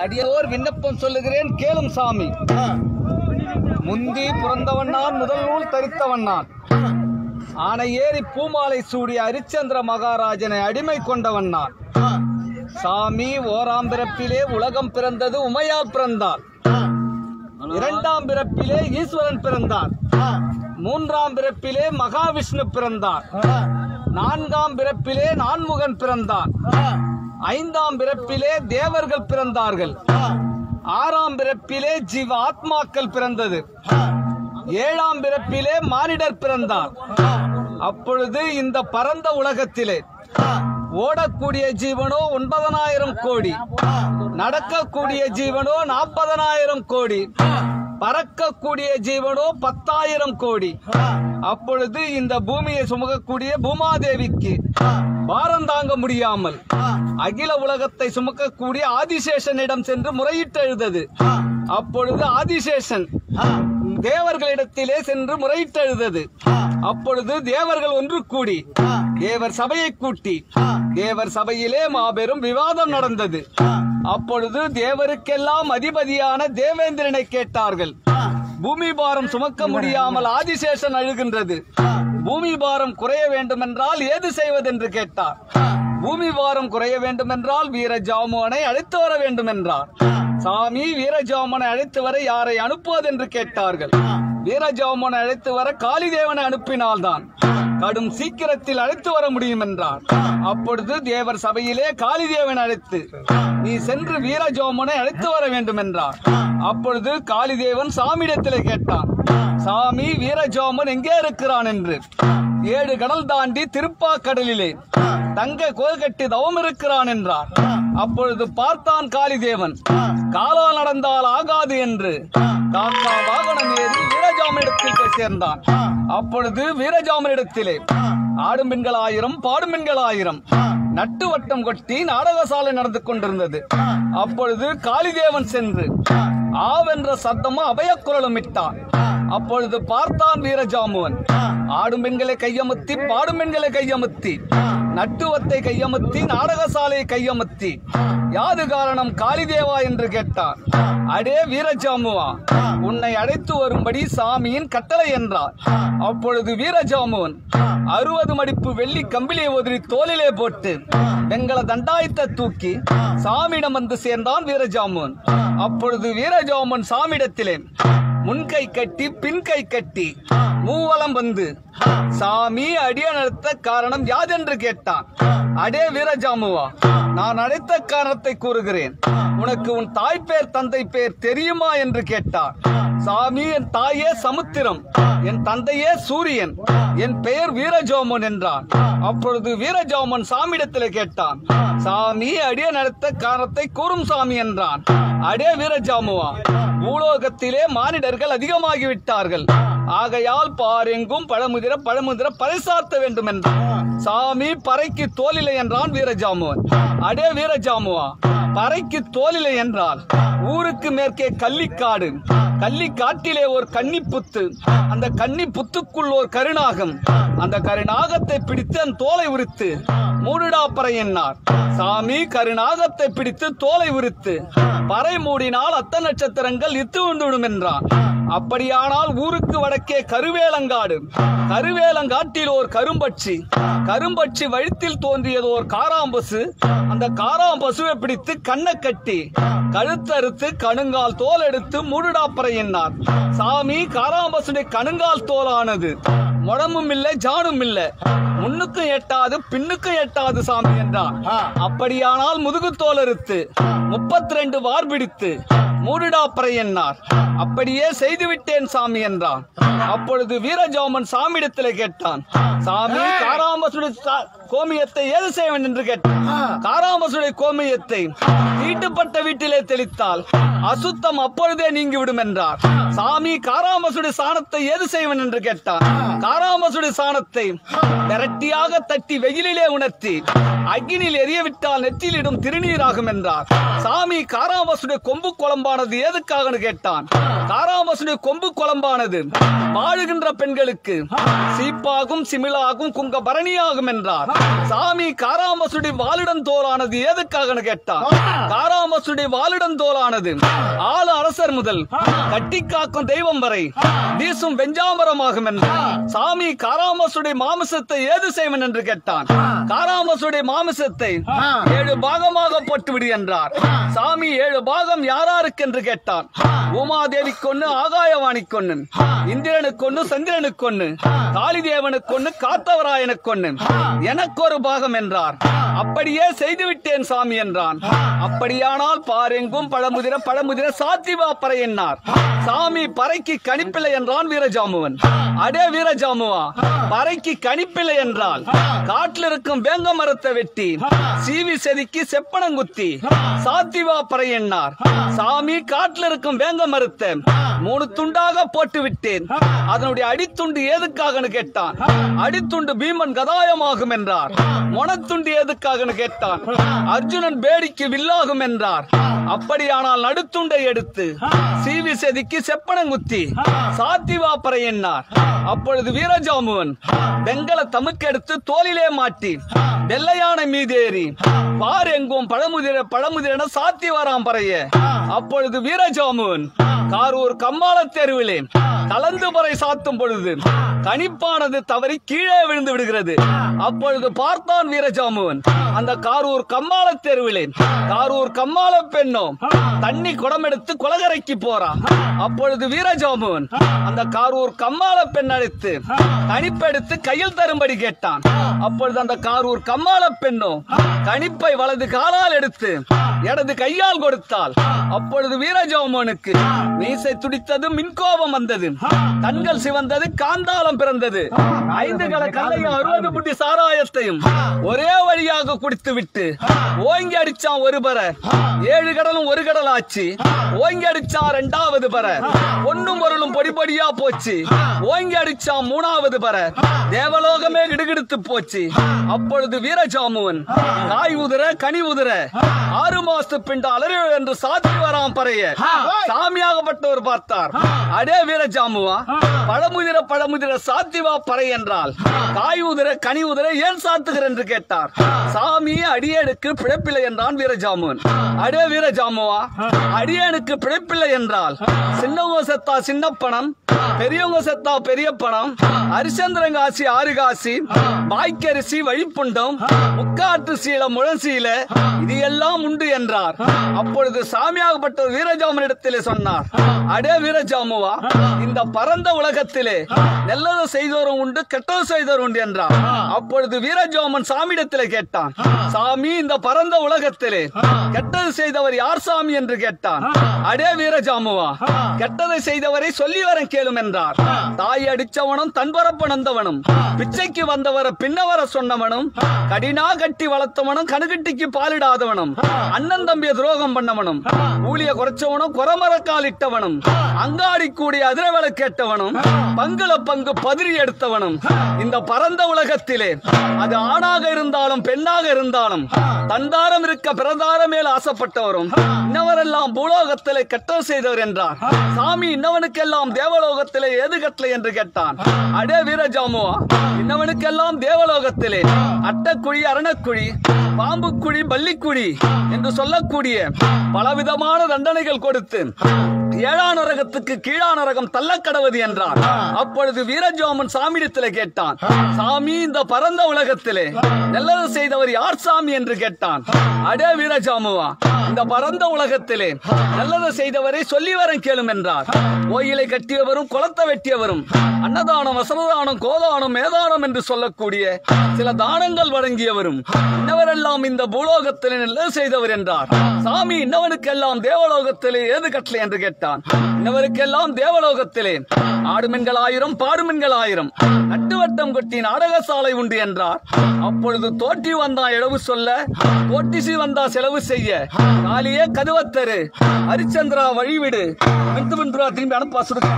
அடியோர் விண்ணப்பம் சொல்லுகிறேன் கேளும் சாமி. முந்தி பிறந்தவன் நான், முதல் நூல் தரித்தவன் நான். ஆனை ஏறி பூமாலை சூடிய ஹரிச்சந்திர மகாராஜனை அடிமை கொண்டவன் நான். சாமி ஓராம் பிறப்பிலே உலகம் பிறந்தது, உமையால் பிறந்தார். இரண்டாம் பிறப்பிலே ஈஸ்வரன் பிறந்தார். மூன்றாம் பிறப்பிலே மகாவிஷ்ணு பிறந்தார். நான்காம் பிறப்பிலே நான்முகன் பிறந்தார். ஐந்தாம் பிறப்பிலே தேவர்கள் பிறந்தார்கள். ஆறாம் பிறப்பிலே ஜீவ ஆத்மாக்கள் பிறந்தது. ஏழாம் பிறப்பிலே மானிடர் பிறந்தார். அப்பொழுது இந்த பரந்த உலகத்திலே ஓடக்கூடிய ஜீவனோ 9,000 கோடி, நடக்கக்கூடிய ஜீவனோ 40,000 கோடி, பறக்கக்கூடிய ஜீவனோ 10,000 கோடி. அப்பொழுது இந்த பூமியை சுமக்கக்கூடிய பூமாதேவிக்கு பாரம் தாங்க முடியாமல் அகில உலகத்தை சுமக்கக்கூடிய ஆதிசேஷனிடம் சென்று முறையிட்டு எழுதது. அப்பொழுது ஆதிசேஷன் தேவர்களிடத்திலே சென்று முறையிட்டு எழுதது. அப்பொழுது தேவர்கள் ஒன்று கூடி தேவர் சபையை கூட்டி தேவர் சபையிலே மாபெரும் விவாதம் நடந்தது. அப்பொழுது தேவருக்கெல்லாம் அதிபதியான தேவேந்திரனை கேட்டார்கள். பூமி பாரம் சுமக்க முடியாமல் ஆதிசேஷன் அழுகின்றது. பூமி பாரம் குறைய வேண்டும் என்றால் ஏது செய்வதென்று கேட்டார். பூமி பாரம் குறைய வேண்டும் என்றால் வீரஜாமுவனை அழைத்து வர வேண்டும் என்றார். சாமி வீரஜாமுவனை அழைத்து வர யாரை அனுப்புவதென்று கேட்டார்கள். வீரஜாமுவனை அழைத்து வர காளிதேவனை அனுப்பினால்தான் கடும் சீக்கிரத்தில் அழைத்து வர முடியும் என்றார். அப்பொழுது தேவர் சபையிலே காளிதேவன் அழைத்து நீ சென்று வீரஜாமுவனை அழைத்து வர வேண்டும் என்றார். அப்பொழுது காளிதேவன் சாமியிடத்திலே கேட்டான், சாமி வீரஜாமுவன் எங்கே இருக்கிறான் என்று. 7 கடல் தாண்டி திருப்பாக்கடலிலே தங்க கோல் கட்டி தவம் இருக்கிறான் என்றார். அப்பொழுது பார்த்தான் காளிதேவன், காலால் நடந்தால் ஆகாது என்று காக்கா வாகனம் ஏறி வீரஜாமனிடத்தில் சேர்ந்தான். அப்பொழுது வீரஜாமனிடத்திலே ஆடும் பெண்கள் 1000 பாடும் பெண்கள் 1000 நட்டு வட்டம் கொட்டி நாடகசாலை நடந்து கொண்டிருந்தது. அப்பொழுது காளிதேவன் சென்று ஆவென்ற சத்தமும் அபயக்குரலும் இட்டான். அப்பொழுது பார்த்தான் வீரஜாமுவன் ஆடும் பெண்களை கையமுத்தி பாடும் பெண்களை கையமுத்தி நட்டுவத்தை கையமுத்தி நாடகசாலையை கையமுத்தி யாது காரணம் காளிதேவா என்று கேட்டார். அடே வீரஜாமுவா, உன்னை அழைத்து வரும்படி சாமியின் கட்டளை என்றார். அப்பொழுது வீரஜாமுவன் 60 மடிப்பு வெள்ளி கம்பிலியை உதறி தோளிலே போட்டு வெங்கல தண்டாயத்தை தூக்கி சாமியிடம் வந்து சேர்ந்தான் வீரஜாமுவன். அப்பொழுது வீரஜாமுவன் சாமியிடத்திலே முன்கை கட்டி பின்கை கட்டி மூவலம் வந்து சாமி அடிய நடத்த காரணம் யாதென்று கேட்டான். அடே வீரஜாமுவா, நான் அழைத்த காரணத்தை கூறுகிறேன். உனக்கு உன் தாய் பேர் தந்தை பேர் தெரியுமா என்று கேட்டார். சாமி, என் தாயே சமுத்திரம், என் தந்தையே சூரியன், என் பெயர் வீரஜாமுவன் என்றான். அப்பொழுது வீரஜாமுவன் சாமியிடத்திலே கேட்டான். சாமி அடிய நடத்த காரணத்தை கூறும் சாமி என்றான். அடே வீரஜாமுவா, பூலோகத்திலே மானிடர்கள் அதிகமாகிவிட்டார்கள். ஆகையால் பாரெங்கும் பழமுதிர பறைசாத்த வேண்டும் என்றான். சாமி பறைக்கு தோலில்லை என்றான் வீரஜாமுவன். அடே வீரஜாமுவா, பறைக்கு தோலில்லை என்றால் ஊருக்கு மேற்கே கள்ளிக்காடு, கள்ளிக்காட்டிலே ஒரு கன்னி புத்து, அந்த கன்னி புத்துக்குள் ஒரு கருநாகம், அந்த கருநாகத்தை பிடித்து அந்த தோலை உரித்து மூடுடா பறை என்னார். சாமி கருநாகத்தை பிடித்து தோலை உரித்து பறை மூடினால் அத்த நட்சத்திரங்கள் இத்து விடும் என்றான். அப்படியானால் ஊருக்கு வடக்கே கருவேலங்காடு, கருவேலங்காட்டில் ஒரு கரும்பட்சி, கரும்பட்சி வழித்தில் தோன்றியது ஒரு காராம்பசு, அந்த காராம்பசுவை பிடித்து கண்ணை கட்டி கழுத்தறுத்து கணுங்கால் தோல் எடுத்து மூடுடாப்பறை என்னார். சாமி காராம்பசுடைய கணுங்கால் தோலானது முடமும் இல்லை ஜானும் இல்லை, முன்னுக்கும் எட்டாது பின்னுக்கும் எட்டாது சாமி என்றான். அப்படியானால் முதுகு தோல் அறுத்து 32 வார் பிடித்து மூடுடாப்பறை என்னார். அப்படியே செய்துவிட்டேன் சாமி என்றான். அப்பொழுது வீரஜாமுவன் சாமியிடத்திலே கேட்டான். சாமி காராம்பசுடைய கோமியத்தை ஏது செய்வன் என்று கேட்டான். காராம்பசுடைய கோமியத்தை தீட்டுப்பட்ட வீட்டிலே தெளித்தால் அசுத்தம் அப்பொழுதே நீங்கிவிடும் என்றார். சாமி காராம்பசுடைய சாணத்தை ஏது செய்வன் என்று கேட்டான். காராம்பசுடைய சாணத்தை விரட்டியாக தட்டி வெயிலிலே உணர்த்தி அக்கினில் எரியவிட்டால் நெற்றியிலிடும் திருநீராகும் என்றார். சாமி காராம்பசுடைய கொம்பு குழம்பானது ஏதுக்காக கேட்டான். காராம்பசுடைய கொம்பு குழம்பானது வாழுகின்ற பெண்களுக்கு சீப்பாகும் சிமிழாகும் குங்க பரணியாகும் என்றார். சாமி காராம்பசுடைய வாலிடம் தோலானது ஏதுக்காக கேட்டான். காராம்பசுடைய காராமசுடைய வாலிடந்தோலானது ஆளு அரசர் முதல் கட்டி காக்கும் தெய்வம் வரை வீசும் வெஞ்சாமரமாகும் என்று சாமி காராமசுடைய மாமிசத்தை ஏது செய்வன் என்று கேட்டான். காராமசுடைய மாமிசத்தை 7 பாகமாக போட்டுவிடு என்றார். சாமி 7 பாகம் யாராருக்கு என்று கேட்டான். உமாதேவி கொன்னு, ஆகாயவாணி கொன்னு, இந்திரனுக்கு கொன்னு, சந்திரனுக்கு கொன்னு, காளிதேவனுக்கு கொன்னு, காத்தவராயனுக்கு கொன்னு, எனக்கு ஒரு பாகம் என்றார். அப்படியே செய்துவிட்டேன் சாமி என்றான். அப்படியானால் பாரெங்கும் பழமுதிர பழமுதிர சாத்திவா பறை என்னார். சாமி பறைக்கு கணிப்பில்லை என்றான் வீரஜாமுவன். அடே வீரஜாமுவா, பறைக்கு கணிப்பில்லை என்றால் காட்டில் இருக்கும் வேங்க மரத்தை வெட்டி சீவி செதுக்கி செப்பனங்குத்தி சாத்திவா பறை என்னார். சாமி காட்டில் இருக்கும் வேங்க மரத்தை 3 துண்டாக போட்டு விட்டேன். அதனுடைய அடித்துண்டு ஏதுக்காக கேட்டான். அடித்துண்டு பீமன் கதாயமாகும் என்றார். மொனத்துண்டு ஏதுக்காக கேட்டான். அர்ஜுனன் பேடிக்கு வில்லாகும் என்றார். அப்படியானால் நடுத்துண்டை எடுத்து சீவி செதுக்கி செப்பனங்குத்தி சாத்திவா பறை என்னார். அப்பொழுது வீரஜாமுவன் வெங்கல தமுக்கெடுத்து தோளிலே மாட்டி வெள்ளையானை மீதேறி பார் எங்கும் பழமுதிர பழமுதிரென சாத்தி வராம் பறைய. அப்பொழுது வீரஜாமுவன் காரூர் கம்மாள தெருவிலே கலந்து பறை சாத்தும் பொழுது கணிப்பானது தவறி கீழே விழுந்து விடுகிறது. அப்பொழுது பார்த்தான் வீரஜாமுவன் அந்த காரூர் கம்மாள தெருவிலே காரூர் கம்மாள பெண்ணோ தண்ணி குடம் எடுத்து குளகரைக்கு போறா. அப்பொழுது வீரஜாமுவன் அந்த காரூர் கம்மாள பெண் அழைத்து கணிப்பெடுத்து கையில் தரும்படி கேட்டான். அப்பொழுது அந்த காரூர் கம்மாள பெண்ணோ கணிப்பை வலது காலால் எடுத்து இடது கையால் கொடுத்தாள். அப்பொழுது வீரஜாமுவனுக்கு மீசை துடித்தது, மின்கோபம் வந்தது, கண்கள் சிவந்தது, காந்தாளம் பிறந்தது. 5 கல கல்லையும் 60 புட்டி சாராயத்தையும் ஒரே வழியாக குடித்து விட்டு ஓங்கி அடிச்சான் ஒரு பர. 7 கடலும் ஒரு கடல் ஆச்சு. ஓங்கி அடிச்சான் 2வது பர. பொன்னும் பொருளும் பொடி பொடியா போச்சு. ஓங்கி அடிச்சான் 3வது பர. தேவலோகமே கிடுகிடுத்து போச்சு. அப்பொழுது வீரஜாமுவன் காய் உதிர கனி உதிர 6 மாசத்து பிண்ட அலறி என்று சாத்தி வராம் பறைய. சாமியாகப்பட்டவர் பார்த்தார். அடே வீரஜாமுவா, பழமுதிர பழமுதிர சாத்திவா பறை என்றால் காய் உதிர கனி உதிர ஏன் சாத்துகிற என்று கேட்டார். சாமி அடியேனுக்கு பிழைப்பில்லை என்றான் வீரஜாமுவன். அடே வீரஜாமுவா, அடியேனுக்கு பிழைப்பில்லை என்றால் சின்னவங்க செத்தா சின்ன பணம், பெரியவங்க செத்தா பெரிய பணம், அரிசந்திரங்காசி 6 காசி, பாய்க்கரிசி வழிப்புண்டம், முக்காட்டு சீல முழசீல இது எல்லாம் உண்டு என்றார். அப்பொழுது சாமியாகப்பட்ட வீரஜாமுவனிடத்திலே சொன்னார். அடே வீரஜாமுவா, இந்த பரந்த உலகத்திலே நல்லது செய்தோரும் உண்டு கெட்டது செய்தோரும் உண்டு என்றார். அப்பொழுது வீரஜாமுவன் சாமியிடத்திலே கேட்டான். சாமி, இந்த பரந்த உலகத்திலே கெட்டது செய்தவர் யார் சாமி என்று கேட்டான். அடே வீரஜாமுவா, கெட்டதை செய்தவரை சொல்லி வர கேளும் என்றார். தாய் அடிச்சவனும் தன்பரப்பு நந்தவனும் பிச்சைக்கு வந்தவரை பின்னவர சொன்னவனும் கடினா கட்டி வளர்த்தவனும் கணுகட்டிக்கு பாலிடாதவனும் அண்ணன் தம்பிய துரோகம் பண்ணவனும் ஊழிய குறைச்சவனும் குறமரக்கால் இட்டவனும் அங்காடி கூடிய அதிரவளை கேட்டவனும் பங்குல பங்கு பதிரி எடுத்தவனும் இந்த பரந்த உலகத்திலே அது ஆணாக இருந்தாலும் பெண்ணாக இருந்தாலும் தந்தாரம் இருக்க பிரதாரம் மேல் ஆசைப்பட்டவரும் இன்னவரெல்லாம் பூலோகத்திலே கெட்டது செய்தவர் என்றார். சாமி, இன்னவனுக்கெல்லாம் தேவலோகத்திலே ஏது கட்டளை என்று கேட்டான். அடே வீரஜாமுவா, இன்னவனுக்கெல்லாம் தேவலோகத்திலே அட்டக்குழி, அரணக்குழி, பாம்புக்குழி, பள்ளிக்குழி என்று சொல்லக்கூடிய பலவிதமான தண்டனைகள் கொடுத்து 7ஆம் நரகத்துக்கு கீழான நரகம் தள்ளக்கடவது என்றார். அப்பொழுது வீரஜாமுவன் சாமியிடத்திலே கேட்டான். சாமி, இந்த பரந்த உலகத்திலே நல்லது செய்தவர் யார் சாமி என்று கேட்டான். அடே வீரஜாமுவா, இந்த பரந்த உலகத்திலே நல்லது செய்தவரை சொல்லி வர கேளும் என்றார். கோயிலை கட்டியவரும் குளத்தை வெட்டியவரும் அன்னதானம், வசனதானம், கோதானம், மேதானம் என்று சொல்லக்கூடிய சில தானங்கள் வழங்கியவரும் இன்னவரெல்லாம் இந்த பூலோகத்திலே நல்லது செய்தவர் என்றார். சாமி, இன்னவனுக்கெல்லாம் தேவலோகத்திலே ஏது கட்டளை என்று கேட்டான். இன்னவருக்கெல்லாம் தேவலோகத்திலே ஆடுமென்கள் 1000 பாடுமென்கள் 1000 நட்டுவட்டம் கொட்டி நாடகசாலை உண்டு என்றார். அப்பொழுது தோட்டி வந்தா இழவு சொல்ல, தோட்டிசி வந்தா செலவு செய்ய, காலியே கதுவத்தரு, ஹரிச்சந்திரா வழிவிடு, திரும்பி அனுப்பா சுடுக்க.